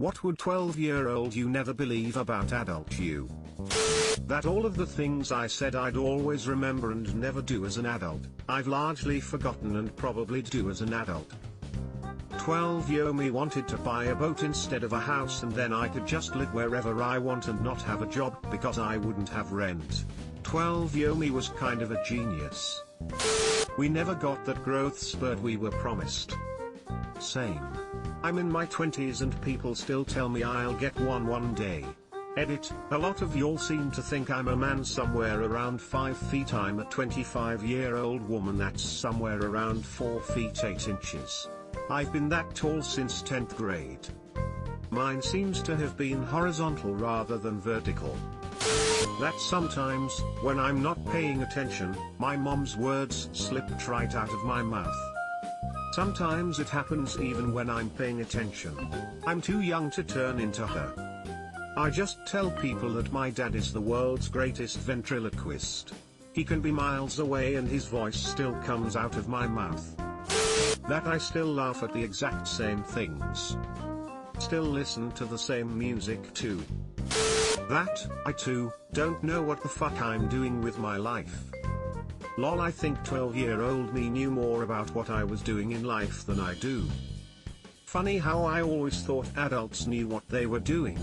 What would 12-year-old you never believe about adult you? That all of the things I said I'd always remember and never do as an adult, I've largely forgotten and probably do as an adult. 12-year me wanted to buy a boat instead of a house, and then I could just live wherever I want and not have a job because I wouldn't have rent. 12-year me was kind of a genius. We never got that growth spurt we were promised. Same. I'm in my 20s and people still tell me I'll get one day. Edit, a lot of y'all seem to think I'm a man somewhere around 5 feet. I'm a 25-year-old woman that's somewhere around 4 feet 8 inches. I've been that tall since 10th grade. Mine seems to have been horizontal rather than vertical. That sometimes, when I'm not paying attention, my mom's words slipped right out of my mouth. Sometimes it happens even when I'm paying attention. I'm too young to turn into her. I just tell people that my dad is the world's greatest ventriloquist. He can be miles away and his voice still comes out of my mouth. That I still laugh at the exact same things. Still listen to the same music too. That, I too, don't know what the fuck I'm doing with my life. Lol, I think 12-year-old me knew more about what I was doing in life than I do. Funny how I always thought adults knew what they were doing.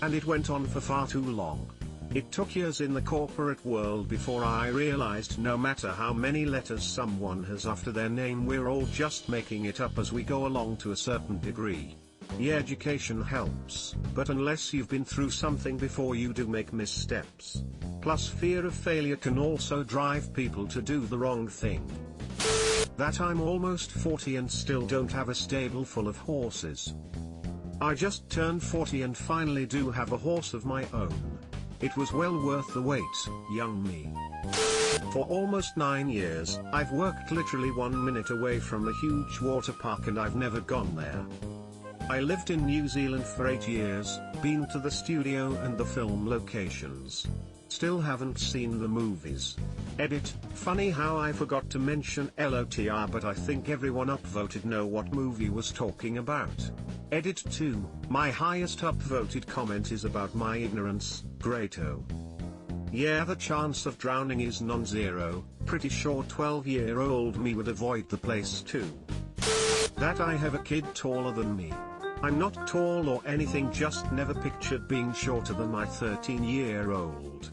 And it went on for far too long. It took years in the corporate world before I realized no matter how many letters someone has after their name, we're all just making it up as we go along to a certain degree. Yeah, education helps, but unless you've been through something before, you do make missteps. Plus fear of failure can also drive people to do the wrong thing. That I'm almost 40 and still don't have a stable full of horses. I just turned 40 and finally do have a horse of my own. It was well worth the wait, young me. For almost 9 years, I've worked literally 1 minute away from a huge water park and I've never gone there. I lived in New Zealand for 8 years, been to the studio and the film locations. Still haven't seen the movies. Edit, funny how I forgot to mention LOTR, but I think everyone upvoted know what movie was talking about. Edit 2, my highest upvoted comment is about my ignorance, Greato. Yeah, the chance of drowning is non-zero, pretty sure 12-year-old me would avoid the place too. That I have a kid taller than me. I'm not tall or anything, just never pictured being shorter than my 13-year-old.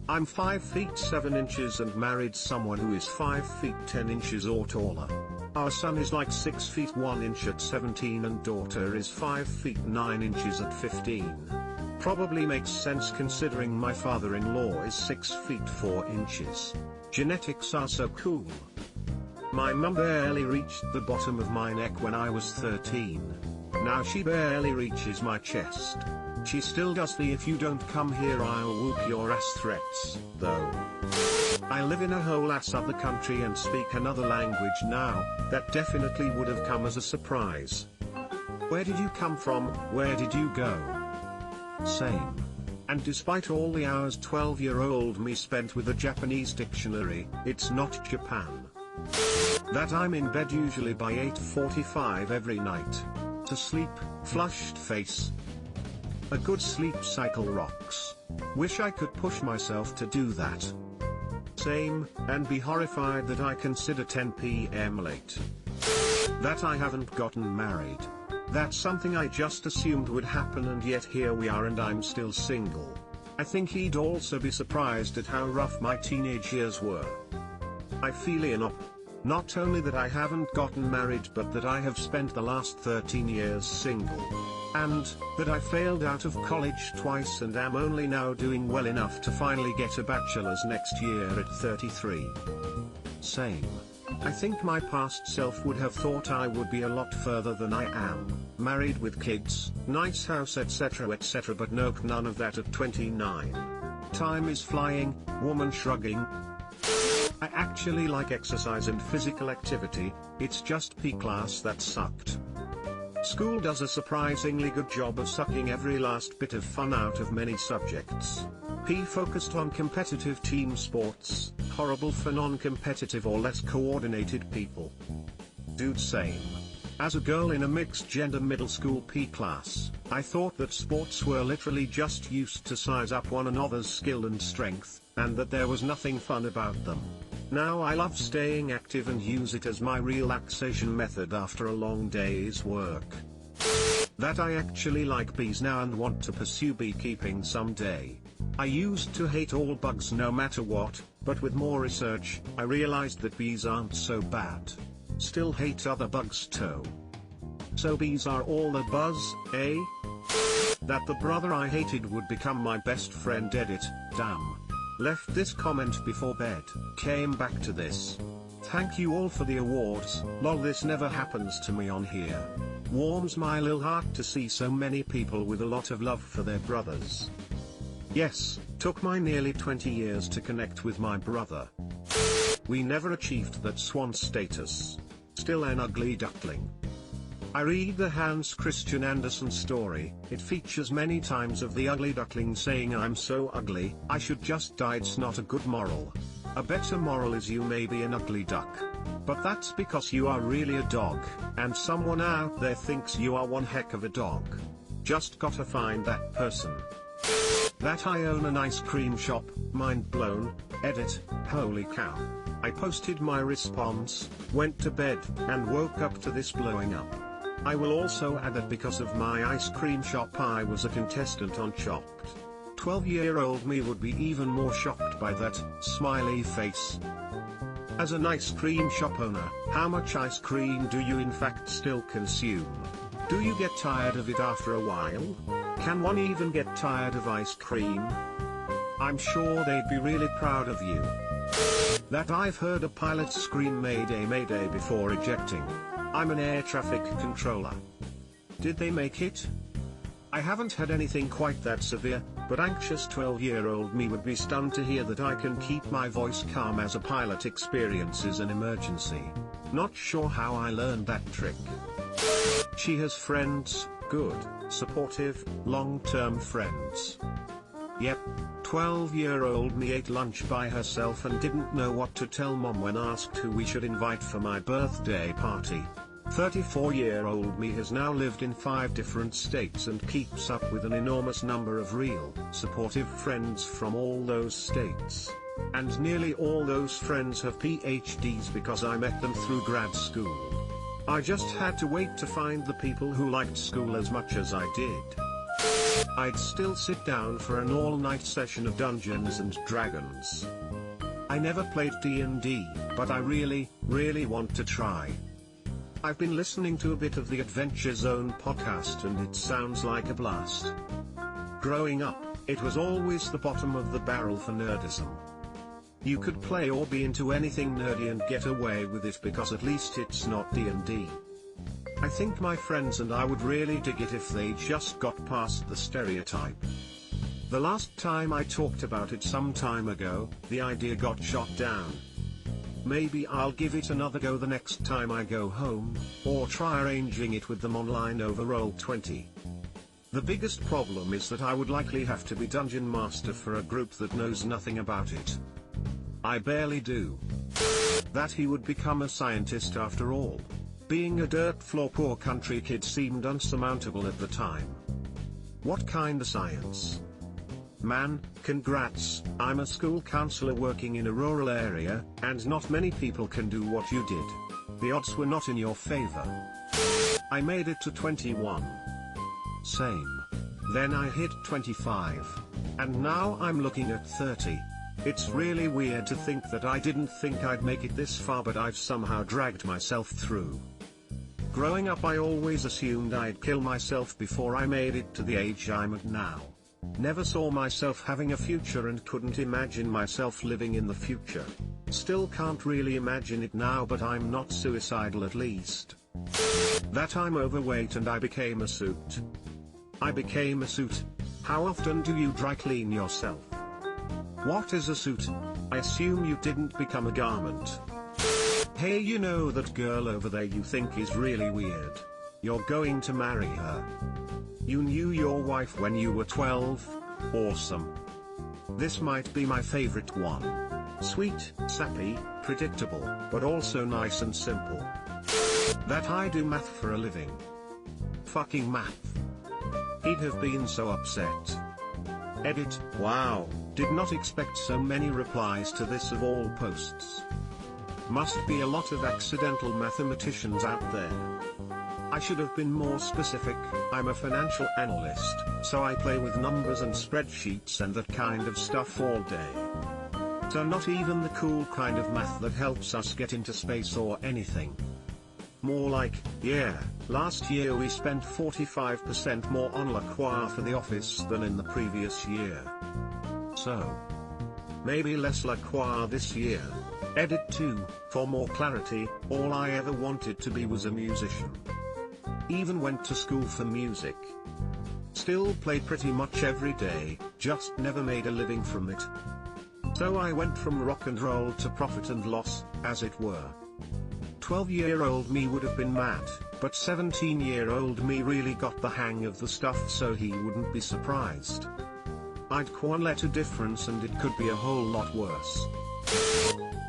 I'm 5 feet 7 inches and married someone who is 5 feet 10 inches or taller. Our son is like 6 feet 1 inch at 17 and daughter is 5 feet 9 inches at 15. Probably makes sense considering my father-in-law is 6 feet 4 inches. Genetics are so cool. My mum barely reached the bottom of my neck when I was 13. Now she barely reaches my chest. She still does the "if you don't come here I'll whoop your ass" threats, though. I live in a whole ass other country and speak another language now. That definitely would have come as a surprise. Where did you come from? Where did you go? Same. And despite all the hours 12-year-old me spent with a Japanese dictionary, it's not Japan. That I'm in bed usually by 8:45 every night. To sleep, flushed face. A good sleep cycle rocks. Wish I could push myself to do that. Same, and be horrified that I consider 10 p.m. late. That I haven't gotten married. That's something I just assumed would happen, and yet here we are and I'm still single. I think he'd also be surprised at how rough my teenage years were. I feel enough. Not only that I haven't gotten married, but that I have spent the last 13 years single. And, that I failed out of college twice and am only now doing well enough to finally get a bachelor's next year at 33. Same. I think my past self would have thought I would be a lot further than I am, married with kids, nice house etc, but nope, none of that at 29. Time is flying, woman shrugging. I actually like exercise and physical activity, it's just P class that sucked. School does a surprisingly good job of sucking every last bit of fun out of many subjects. P focused on competitive team sports, horrible for non-competitive or less coordinated people. Dude, same. As a girl in a mixed gender middle school P class, I thought that sports were literally just used to size up one another's skill and strength, and that there was nothing fun about them. Now I love staying active and use it as my relaxation method after a long day's work. That I actually like bees now and want to pursue beekeeping someday. I used to hate all bugs no matter what, but with more research, I realized that bees aren't so bad. Still hate other bugs too. So bees are all the buzz, eh? That the brother I hated would become my best friend. Edit, damn. Left this comment before bed, came back to this. Thank you all for the awards, lol, this never happens to me on here. Warms my lil heart to see so many people with a lot of love for their brothers. Yes, took my nearly 20 years to connect with my brother. We never achieved that swan status. Still an ugly duckling. I read the Hans Christian Andersen story. It features many times of the ugly duckling saying, "I'm so ugly, I should just die." It's not a good moral. A better moral is you may be an ugly duck. But that's because you are really a dog, and someone out there thinks you are one heck of a dog. Just gotta find that person. That I own an ice cream shop, mind blown. Edit, holy cow. I posted my response, went to bed, and woke up to this blowing up. I will also add that because of my ice cream shop I was a contestant on Chopped. 12-year-old me would be even more shocked by that, smiley face. As an ice cream shop owner, how much ice cream do you in fact still consume? Do you get tired of it after a while? Can one even get tired of ice cream? I'm sure they'd be really proud of you. That I've heard a pilot scream "Mayday, Mayday" before ejecting. I'm an air traffic controller. Did they make it? I haven't had anything quite that severe, but anxious 12-year-old me would be stunned to hear that I can keep my voice calm as a pilot experiences an emergency. Not sure how I learned that trick. She has friends, good, supportive, long-term friends. Yep, 12-year-old me ate lunch by herself and didn't know what to tell mom when asked who we should invite for my birthday party. 34-year-old me has now lived in 5 different states and keeps up with an enormous number of real, supportive friends from all those states. And nearly all those friends have PhDs because I met them through grad school. I just had to wait to find the people who liked school as much as I did. I'd still sit down for an all-night session of Dungeons and Dragons. I never played D&D, but I really want to try. I've been listening to a bit of the Adventure Zone podcast and it sounds like a blast. Growing up, it was always the bottom of the barrel for nerdism. You could play or be into anything nerdy and get away with it because at least it's not D&D. I think my friends and I would really dig it if they just got past the stereotype. The last time I talked about it some time ago, the idea got shot down. Maybe I'll give it another go the next time I go home, or try arranging it with them online over Roll20. The biggest problem is that I would likely have to be Dungeon Master for a group that knows nothing about it. I barely do. That he would become a scientist after all. Being a dirt floor poor country kid seemed unsurmountable at the time. What kind of science? Man, congrats, I'm a school counselor working in a rural area, and not many people can do what you did. The odds were not in your favor. I made it to 21. Same. Then I hit 25. And now I'm looking at 30. It's really weird to think that I didn't think I'd make it this far, but I've somehow dragged myself through. Growing up I always assumed I'd kill myself before I made it to the age I'm at now. Never saw myself having a future and couldn't imagine myself living in the future. Still can't really imagine it now, but I'm not suicidal at least. That I'm overweight and I became a suit. I became a suit. How often do you dry clean yourself? What is a suit? I assume you didn't become a garment. Hey, you know that girl over there you think is really weird? You're going to marry her. You knew your wife when you were 12? Awesome. This might be my favorite one. Sweet, sappy, predictable, but also nice and simple. That I do math for a living. Fucking math. He'd have been so upset. Edit, wow, did not expect so many replies to this of all posts. Must be a lot of accidental mathematicians out there. I should have been more specific. I'm a financial analyst, so I play with numbers and spreadsheets and that kind of stuff all day. So not even the cool kind of math that helps us get into space or anything. More like, yeah, last year we spent 45% more on La Croix for the office than in the previous year. So, maybe less La Croix this year. Edit 2, for more clarity, all I ever wanted to be was a musician. Even went to school for music. Still played pretty much every day, just never made a living from it. So I went from rock and roll to profit and loss, as it were. 12-year-old me would have been mad, but 17-year-old me really got the hang of the stuff, so he wouldn't be surprised. I'd let a difference and it could be a whole lot worse.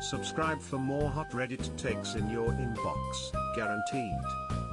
Subscribe for more hot Reddit takes in your inbox, guaranteed.